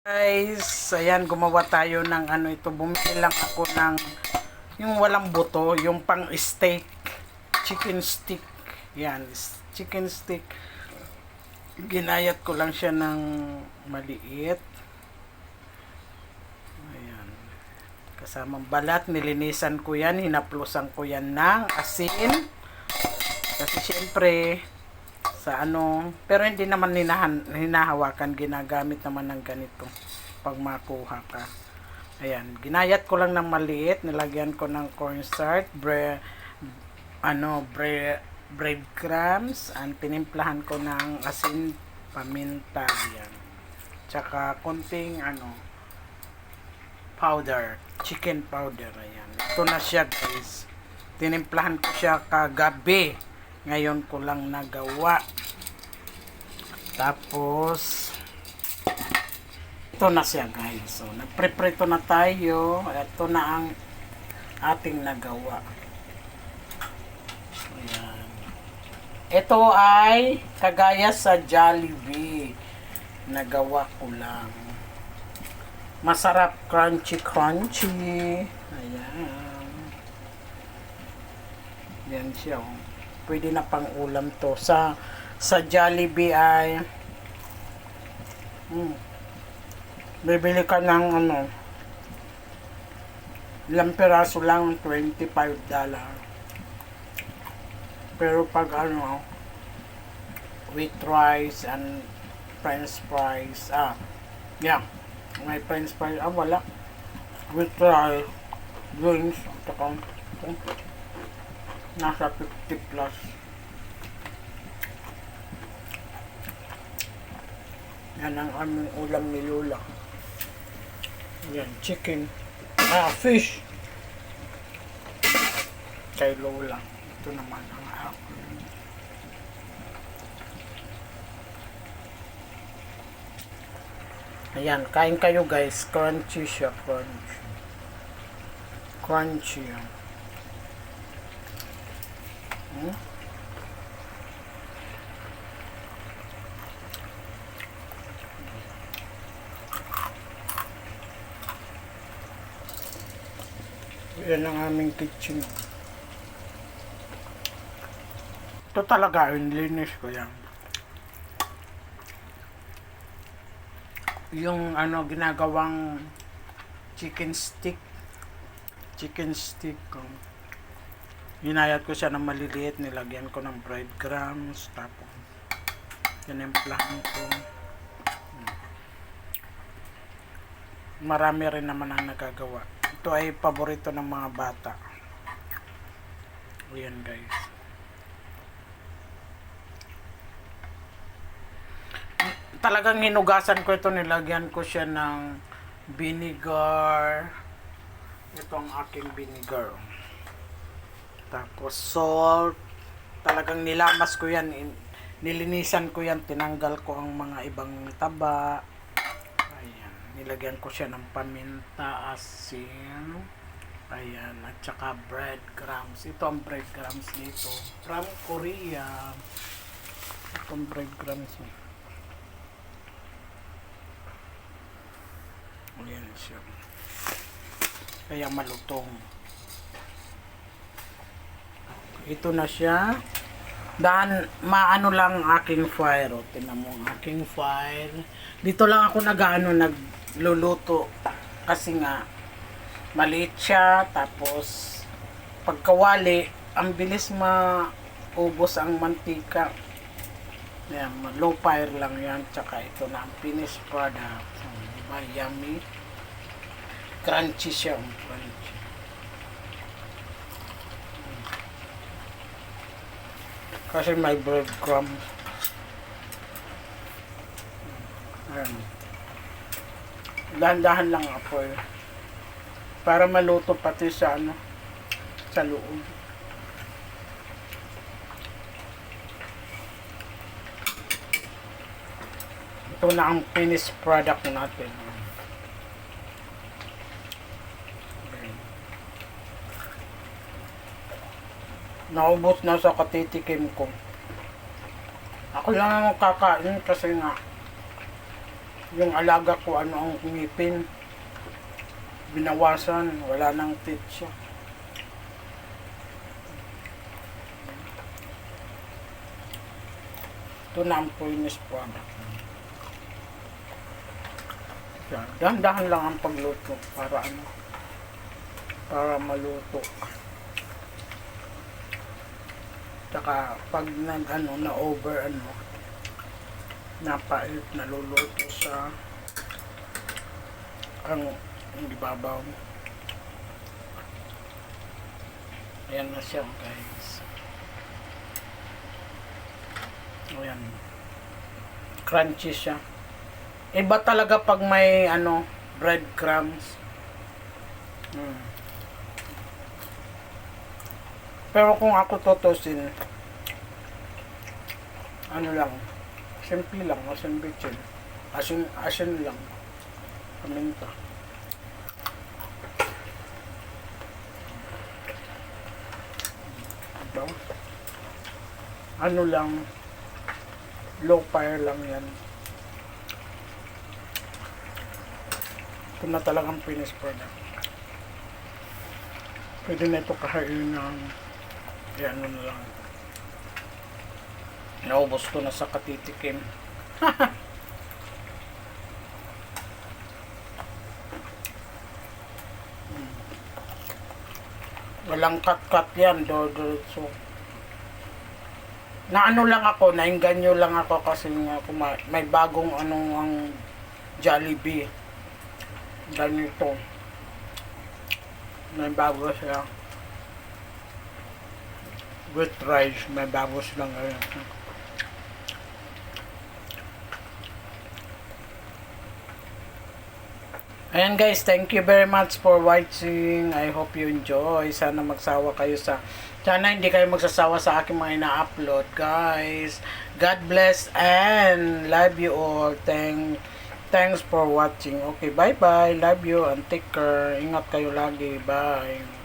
Guys, ayan, gumawa tayo ng ito. Bumili lang ako ng yung walang buto, yung pang steak, chicken stick. Yan, chicken stick. Ginayat ko lang siya ng maliit. Ayan. Kasamang balat, nilinisan ko yan, hinaplusan ko yan ng asin. Kasi syempre, pero hindi naman hinahawakan, ginagamit naman ng ganito pag makuha ka. Ayan, ginayat ko lang ng maliit, nilagyan ko ng cornstarch, breadcrumbs, tinimplahan ko ng asin, paminta, ayan. Tsaka konting powder, chicken powder, ayan. Ito na siya, guys. Tinimplahan ko siya kagabi. Ngayon ko lang nagawa. Tapos ito na siya, guys. So nagpreprito na tayo. Ito na ang ating nagawa. Ayan. Ito ay kagaya sa Jollibee. Nagawa ko lang. Masarap, crunchy. Ayan. Yan siya, oh. Pwede na pang ulam to. Sa Jollibee ay bibili ka ng ilang piraso lang, $25. Pero pag with rice and french fries, may french fries, wala. With rice, drinks, nasa 50 plus. Yan ang aming ulam ni Lola. Yan, chicken. Fish. Kay Lola. Ito naman ang ako. Ayan, kain kayo, guys. Crunchy siya, crunchy yan. Yan ang aming kitchen. Ito talaga, linis ko yan. Yung ginagawang chicken stick. Hinayat ko siya ng maliliit, nilagyan ko ng breadcrumbs, tapos tinimplahan ko. Marami rin naman ang nagagawa. Ito ay paborito ng mga bata. Ayan, guys. Talagang hinugasan ko ito, nilagyan ko siya ng vinegar. Ito ang aking vinegar. Tapos salt. Talagang nilamas ko yan, nilinisan ko yan, tinanggal ko ang mga ibang taba. Ayan, nilagyan ko siya ng paminta, asin. Ayan, at saka breadcrumbs. Ito ang breadcrumbs dito from Korea. Itong breadcrumbs niya. Ayan siya, kaya malutong. Ito na siya. Maano lang aking fire. O, tinan mo ang aking fire. Dito lang ako nagluluto. Kasi nga, maliit siya. Tapos, pagkawali, ang bilis maubos ang mantika. Yan, low fire lang yan. Tsaka ito na ang finished product. Diba, yummy. Crunchy siya. Crunchy. Kasi may breadcrumbs. Ayan. Dahan-dahan lang ako para maluto pati sa sa loob. Ito na ang finished product natin. Naubos na sa katitikim ko. Ako lang ang kakain kasi nga Yung alaga ko, ano ang ngipin, binawasan, wala nang teeth siya. Ito na ang finished product. Yan. Dahan-dahan lang ang pagluto para ano, para maluto. Tsaka pag nag ano, na over ano, napait, naluluto sa ang ibabaw. Ayan na siya, guys. Ayan. Crunchy siya. Iba talaga pag may ano, breadcrumbs. Pero kung ako tutusin, ano lang, simple lang, asin bitchin. Asin lang. Paminta. Ito. Ano lang, low fire lang yan. Ito na talagang finished product. Pwede na ito kahain ng ano na lang. Naubos ko na sa katitikim. Walang cut-cut yan, diretso. Na ano lang ako, nainganyo lang ako kasi nga may bagong anong ang Jollibee. Ganito. May bago siya. With rice, may bago silang ngayon. Ayan guys, thank you very much for watching. I hope you enjoy. Sana magsawa kayo sana hindi kayo magsasawa sa aking mga ina-upload, guys. God bless and love you all. Thanks for watching. Okay, bye-bye. Love you and take care. Ingat kayo lagi. Bye.